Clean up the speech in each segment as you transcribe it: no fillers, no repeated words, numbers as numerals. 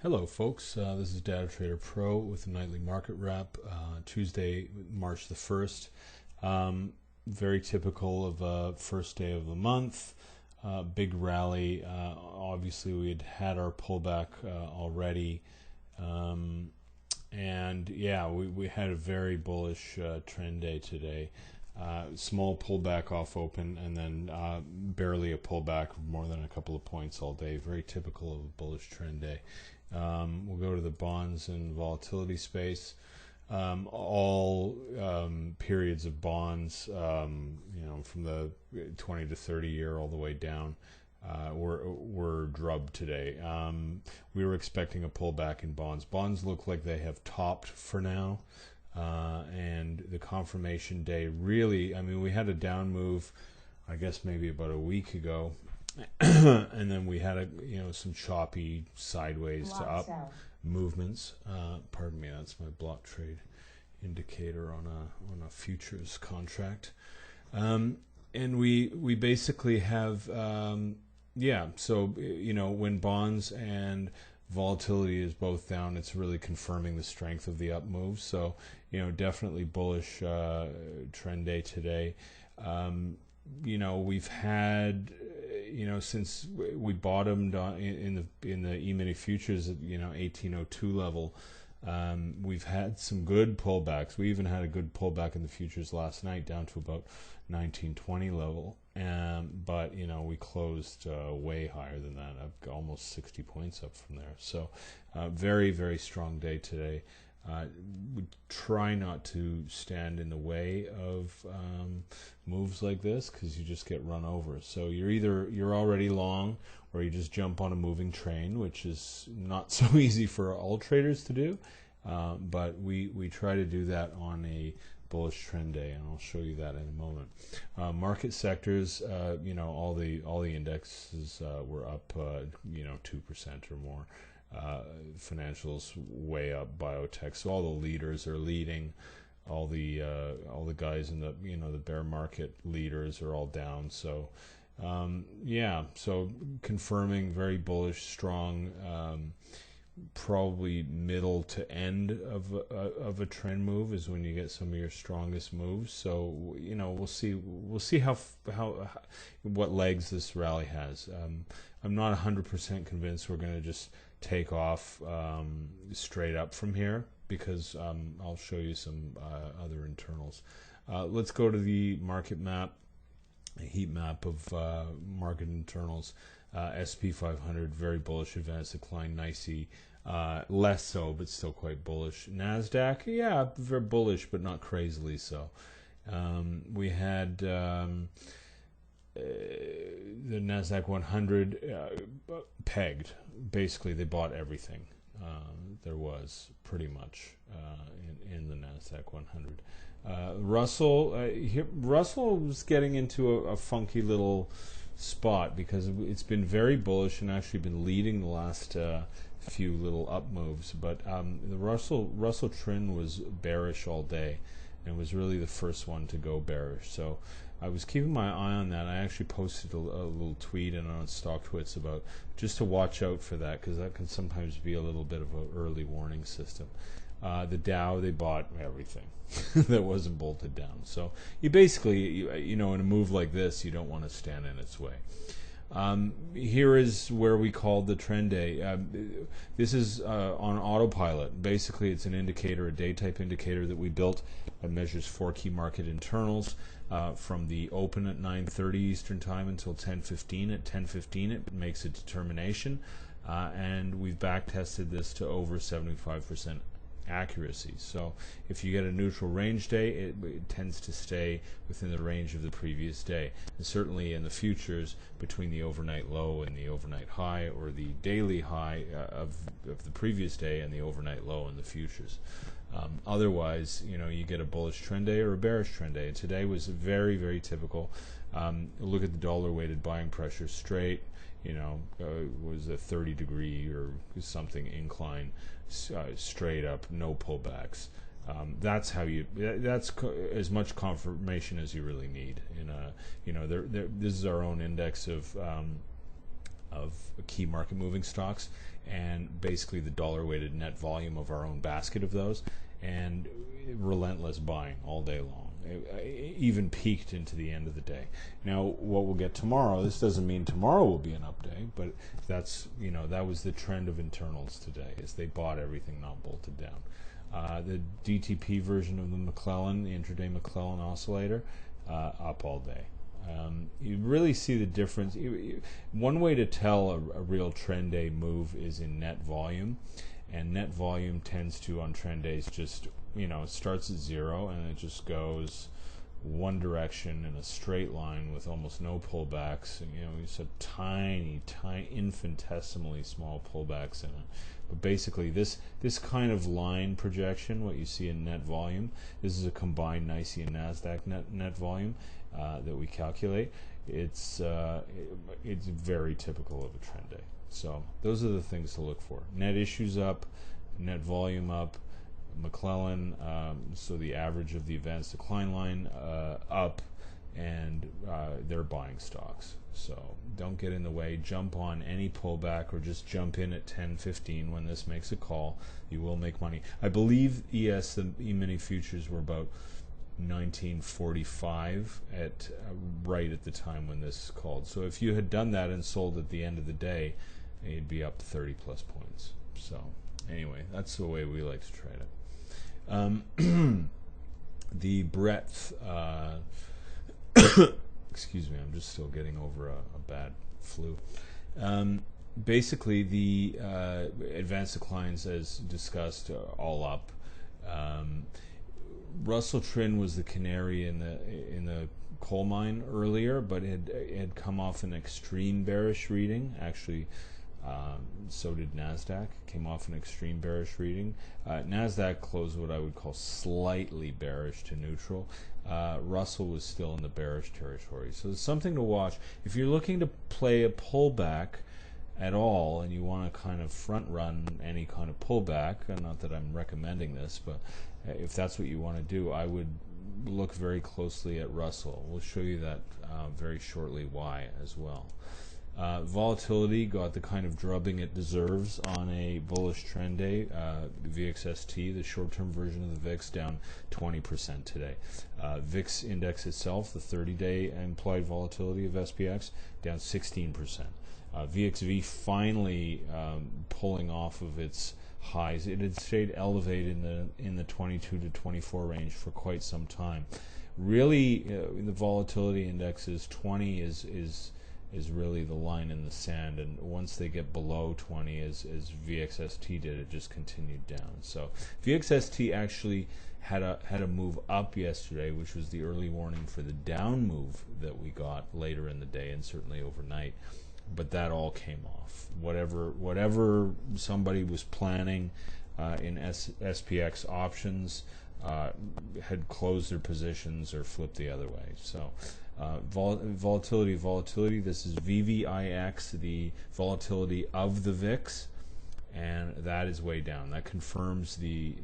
Hello folks, this is Data Trader Pro with the nightly market wrap, Tuesday, March the 1st. Very typical of a first day of the month, big rally. Obviously we had our pullback already, and yeah, we had a very bullish trend day today. Small pullback off open and then barely a pullback of more than a couple of points all day. Very typical of a bullish trend day. We'll go to the bonds and volatility space. All periods of bonds, from the 20 to 30 year all the way down, were drubbed today. We were expecting a pullback in bonds. Bonds look like they have topped for now. And the confirmation day really, we had a down move, I guess maybe about a week ago. And then we had some choppy sideways to up movements. Pardon me, that's my block trade indicator on a futures contract. And we basically have when bonds and volatility is both down, it's really confirming the strength of the up move. So definitely bullish trend day today. We've had since we bottomed in the E-mini futures at 1802 level, we've had some good pullbacks. We even had a good pullback in the futures last night down to about 1920 level, but we closed way higher than that. I've got almost 60 points up from there. So very, very strong day today. We try not to stand in the way of moves like this because you just get run over. So you're already long, or you just jump on a moving train, which is not so easy for all traders to do. But we try to do that on a bullish trend day, and I'll show you that in a moment. Market sectors, all the indexes were up 2% or more. Financials way up, biotech. So all the leaders are leading. All the guys in the bear market leaders are all down. So so confirming very bullish, strong, probably middle to end of a trend move is when you get some of your strongest moves. So we'll see how what legs this rally has. I'm not 100% convinced we're going to just take off straight up from here, because I'll show you some other internals. Let's go to the market map, a heat map of market internals. SP 500, very bullish, advanced decline, nicey. Less so, but still quite bullish. NASDAQ, yeah, very bullish, but not crazily so. We had the NASDAQ 100 pegged. Basically, they bought everything there was, pretty much, in the NASDAQ 100. Russell was getting into a funky little spot because it's been very bullish and actually been leading the last few little up moves. But the Russell trend was bearish all day, and was really the first one to go bearish. So I was keeping my eye on that. I actually posted a little tweet and on StockTwits about just to watch out for that, because that can sometimes be a little bit of an early warning system. The Dow, they bought everything that wasn't bolted down. So you basically, in a move like this, you don't want to stand in its way. Here is where we called the trend day. This is on autopilot. Basically, it's an indicator, a day type indicator that we built. It measures 4 key market internals from the open at 9:30 Eastern time until 10:15. At 10:15, it makes a determination, and we've back tested this to over 75% accuracy. So if you get a neutral range day, it tends to stay within the range of the previous day, and certainly in the futures between the overnight low and the overnight high, or the daily high of the previous day and the overnight low in the futures. Otherwise, you get a bullish trend day or a bearish trend day, and today was very, very typical. Look at the dollar weighted buying pressure straight, was a 30-degree or something incline, straight up, no pullbacks. That's as much confirmation as you really need. This is our own index of of key market moving stocks, and basically the dollar weighted net volume of our own basket of those, and relentless buying all day long. It even peaked into the end of the day. Now, what we'll get tomorrow, this doesn't mean tomorrow will be an up day, but that's, that was the trend of internals today, is they bought everything not bolted down. The DTP version of the McClellan, the intraday McClellan oscillator, up all day. You really see the difference. One way to tell a real trend day move is in net volume, and net volume tends to, on trend days, just, it starts at zero and it just goes one direction in a straight line with almost no pullbacks. And, it's a tiny, infinitesimally small pullbacks in it. But basically, this kind of line projection, what you see in net volume, this is a combined NYSE and NASDAQ net volume that we calculate. It's very typical of a trend day. So those are the things to look for. Net issues up, net volume up, McClellan, so the average of the advanced decline line up, and they're buying stocks. So don't get in the way. Jump on any pullback, or just jump in at 10:15 when this makes a call. You will make money. I believe the E-mini futures were about 1945 right at the time when this called. So if you had done that and sold at the end of the day, you'd be up 30 plus points. So anyway, that's the way we like to trade it. The breadth, excuse me, I'm just still getting over a bad flu. Basically, the advanced declines, as discussed, are all up. Russell Trend was the canary in the coal mine earlier, but it had come off an extreme bearish reading. Actually, so did NASDAQ. Came off an extreme bearish reading. NASDAQ closed what I would call slightly bearish to neutral. Russell was still in the bearish territory. So it's something to watch. If you're looking to play a pullback at all, and you want to kind of front run any kind of pullback, not that I'm recommending this, but if that's what you want to do, I would look very closely at Russell. We'll show you that very shortly why as well. Volatility got the kind of drubbing it deserves on a bullish trend day. VXST, the short-term version of the VIX, down 20% today. VIX index itself, the 30-day implied volatility of SPX, down 16%. VXV finally pulling off of its highs. It had stayed elevated in the 22 to 24 range for quite some time. Really, the volatility indexes 20 is really the line in the sand, and once they get below 20, as VXST did, it just continued down. So VXST actually had a move up yesterday, which was the early warning for the down move that we got later in the day and certainly overnight. But that all came off. Whatever somebody was planning in SPX options had closed their positions or flipped the other way. So volatility. This is VVIX, the volatility of the VIX, and that is way down. That confirms the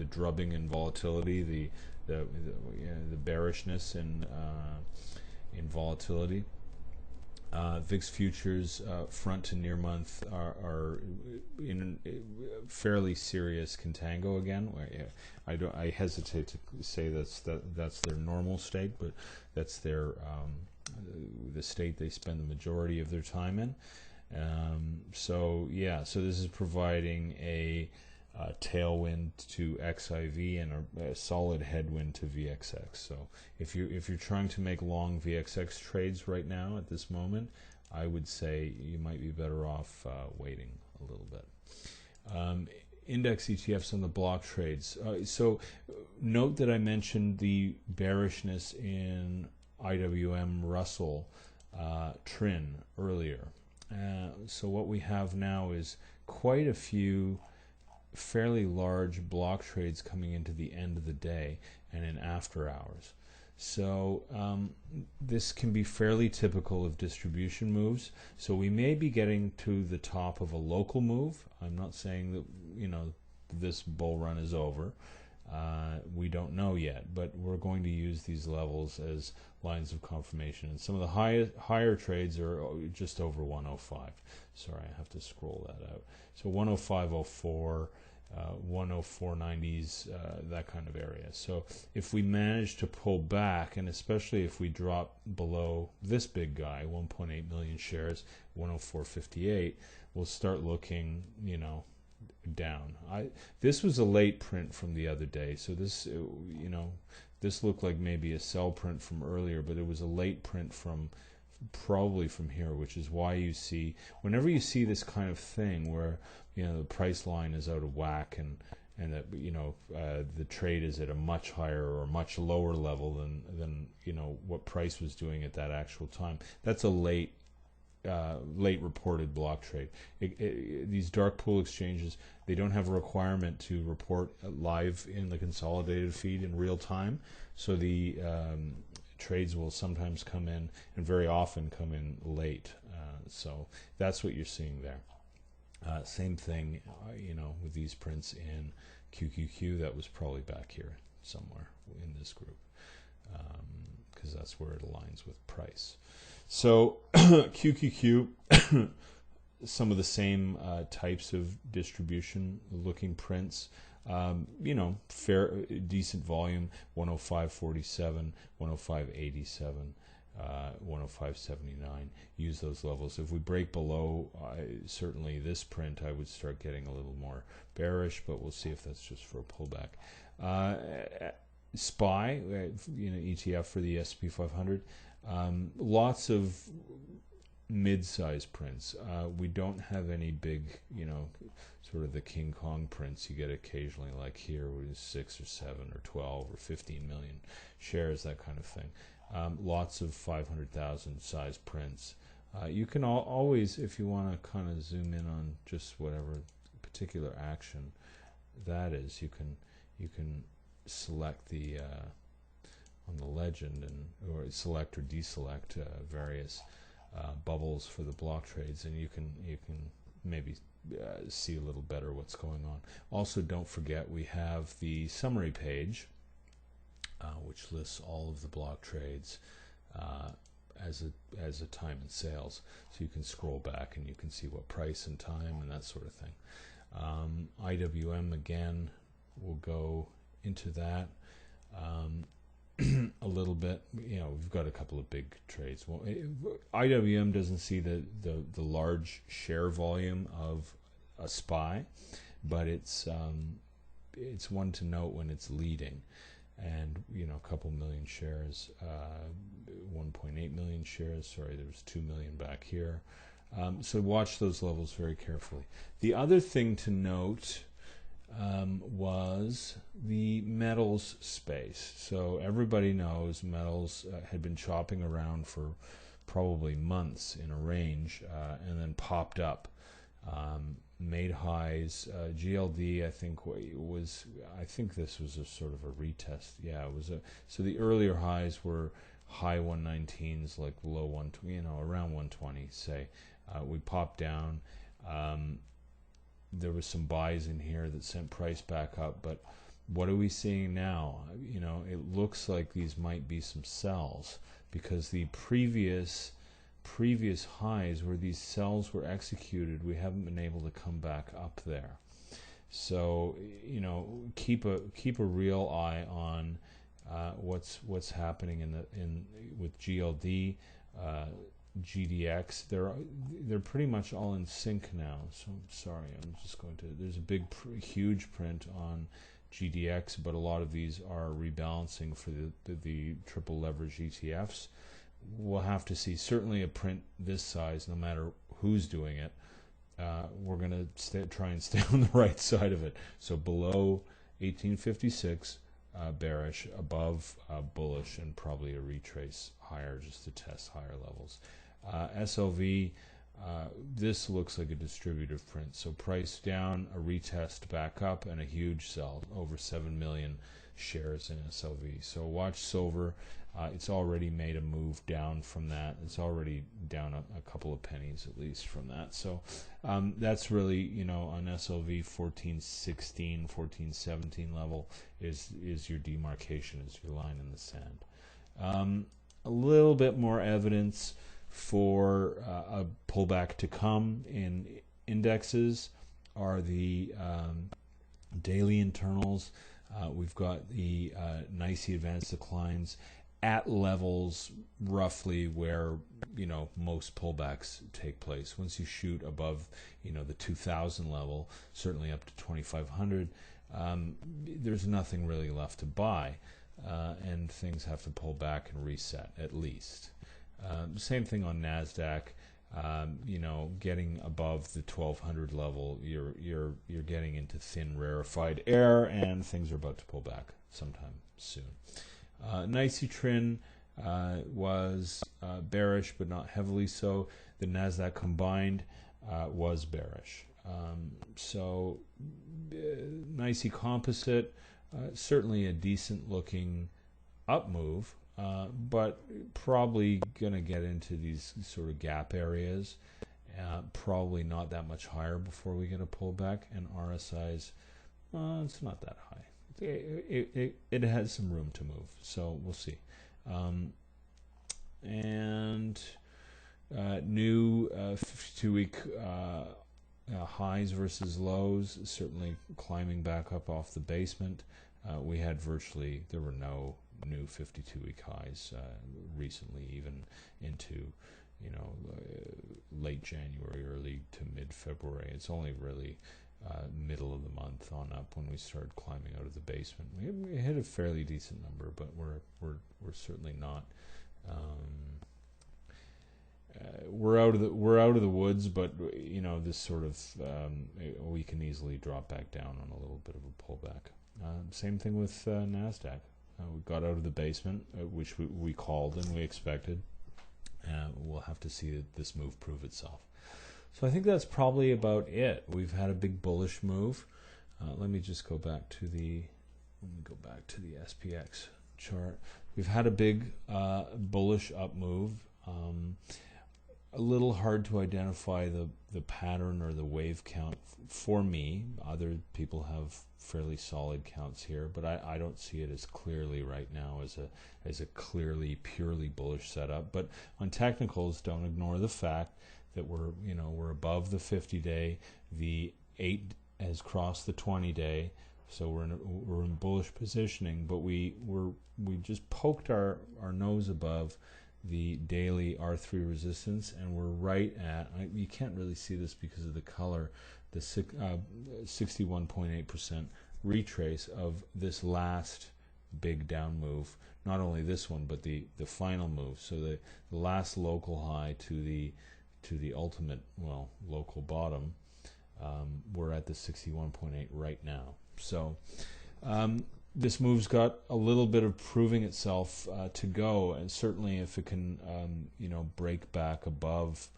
drubbing in volatility, the bearishness in volatility. VIX futures front to near month are in fairly serious contango again. I hesitate to say that's their normal state, but that's the state they spend the majority of their time in. So this is providing a tailwind to XIV and a solid headwind to VXX. So if you're trying to make long VXX trades right now at this moment, I would say you might be better off waiting a little bit. Index ETFs on the block trades. So note that I mentioned the bearishness in IWM Russell Trin earlier. So what we have now is quite a few fairly large block trades coming into the end of the day and in after hours. So this can be fairly typical of distribution moves. So we may be getting to the top of a local move. I'm not saying that this bull run is over. We don't know yet, but we're going to use these levels as lines of confirmation. And some of the higher trades are just over 105. Sorry, I have to scroll that out. So 105.04, 104.90s, that kind of area. So if we manage to pull back, and especially if we drop below this big guy, 1.8 million shares, 104.58, we'll start looking, you know, down. This was a late print from the other day, so this, you know, this looked like maybe a sell print from earlier, but it was a late print from probably from here, which is why you see, whenever you see this kind of thing where, you know, the price line is out of whack and that, you know, the trade is at a much higher or much lower level than you know what price was doing at that actual time, that's a late reported block trade. These dark pool exchanges, they don't have a requirement to report live in the consolidated feed in real time, so the trades will sometimes come in, and very often come in late. So that's what you're seeing there. Same thing, you know, with these prints in QQQ. That was probably back here somewhere in this group, because that's where it aligns with price. So QQQ, some of the same types of distribution looking prints, you know, fair, decent volume, 105.47, 105.87, 105.79. Use those levels. If we break below, certainly this print, I would start getting a little more bearish, but we'll see if that's just for a pullback. SPY, you know, ETF for the S&P 500. Lots of mid-size prints. We don't have any big, you know, sort of the King Kong prints you get occasionally, like here, with 6 or 7 or 12 or 15 million shares, that kind of thing. Lots of 500,000 size prints. You can always, if you want to kind of zoom in on just whatever particular action that is, you can select the on the legend, and or select or deselect various bubbles for the block trades, and you can maybe see a little better what's going on. Also, don't forget we have the summary page, which lists all of the block trades as a time and sales, so you can scroll back and you can see what price and time and that sort of thing. IWM, again, we'll go into that a little bit. You know, we've got a couple of big trades. Well, IWM doesn't see the large share volume of a SPY, but it's one to note when it's leading. And, you know, a couple million shares, 1.8 million shares, sorry, there was 2 million back here. So watch those levels very carefully. The other thing to note was the metals space. So everybody knows metals had been chopping around for probably months in a range, and then popped up, made highs. GLD, I think this was a sort of a retest. Yeah, it was so the earlier highs were high 119s, like low 120, you know, around 120, say. We popped down. There was some buys in here that sent price back up, but what are we seeing now? You know, it looks like these might be some sells, because the previous highs where these sells were executed, we haven't been able to come back up there. So, you know, keep a real eye on what's happening with GLD, GDX. They're pretty much all in sync now. So I'm sorry, I'm just going to. There's a big, huge print on GDX, but a lot of these are rebalancing for the triple leverage ETFs. We'll have to see. Certainly a print this size, no matter who's doing it, we're going to try and stay on the right side of it. So below 1856, bearish, above bullish, and probably a retrace higher just to test higher levels. SLV, this looks like a distributive print. So price down, a retest back up, and a huge sell, over 7 million shares in SLV. So watch silver. It's already made a move down from that. It's already down a couple of pennies at least from that. So that's really, you know, on SLV 1416, 1417 level is your demarcation, is your line in the sand. A little bit more evidence for a pullback to come in indexes are the daily internals. We've got the NYSE advanced declines at levels roughly where, you know, most pullbacks take place. Once you shoot above, you know, the 2000 level, certainly up to 2500, there's nothing really left to buy, and things have to pull back and reset at least. Same thing on NASDAQ. You know, getting above the 1200 level, you're getting into thin rarefied air, and things are about to pull back sometime soon. NYSE trend was bearish, but not heavily so. The NASDAQ combined was bearish. So NYSE composite, certainly a decent looking up move, but probably going to get into these sort of gap areas. Probably not that much higher before we get a pullback. And RSI's, it's not that high. It has some room to move, so we'll see. And new 52-week highs versus lows, certainly climbing back up off the basement. We had there were no new 52-week highs recently, even into, you know, late January, early to mid-February. It's only really middle of the month on up when we started climbing out of the basement. We hit a fairly decent number, but we're certainly not. We're out of the woods, but you know, this sort of we can easily drop back down on a little bit of a pullback. Same thing with NASDAQ. We got out of the basement, which we called and we expected. We'll have to see this move prove itself. So I think that's probably about it. We've had a big bullish move. Let me just go back to the SPX chart. We've had a big bullish up move. A little hard to identify the pattern or the wave count for me. Other people have fairly solid counts here, but I don't see it as clearly right now as a clearly purely bullish setup. But on technicals, don't ignore the fact that we're above the 50-day. The 8 has crossed the 20-day, so we're in bullish positioning. But we just poked our nose above the daily R3 resistance, and we're right at, you can't really see this because of the color, the 61.8% retrace of this last big down move. Not only this one, but the final move. So the last local high to the ultimate, well, local bottom. We're at the 61.8 right now. So this move's got a little bit of proving itself to go, and certainly if it can, break back above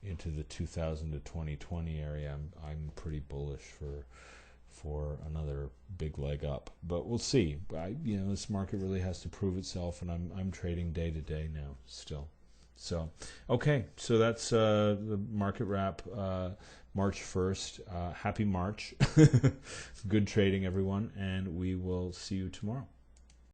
into the 2000 to 2020 area, I'm pretty bullish for another big leg up. But we'll see. This market really has to prove itself, and I'm trading day to day now still. So, okay, so that's the market wrap, March 1st. Happy March. Good trading, everyone, and we will see you tomorrow.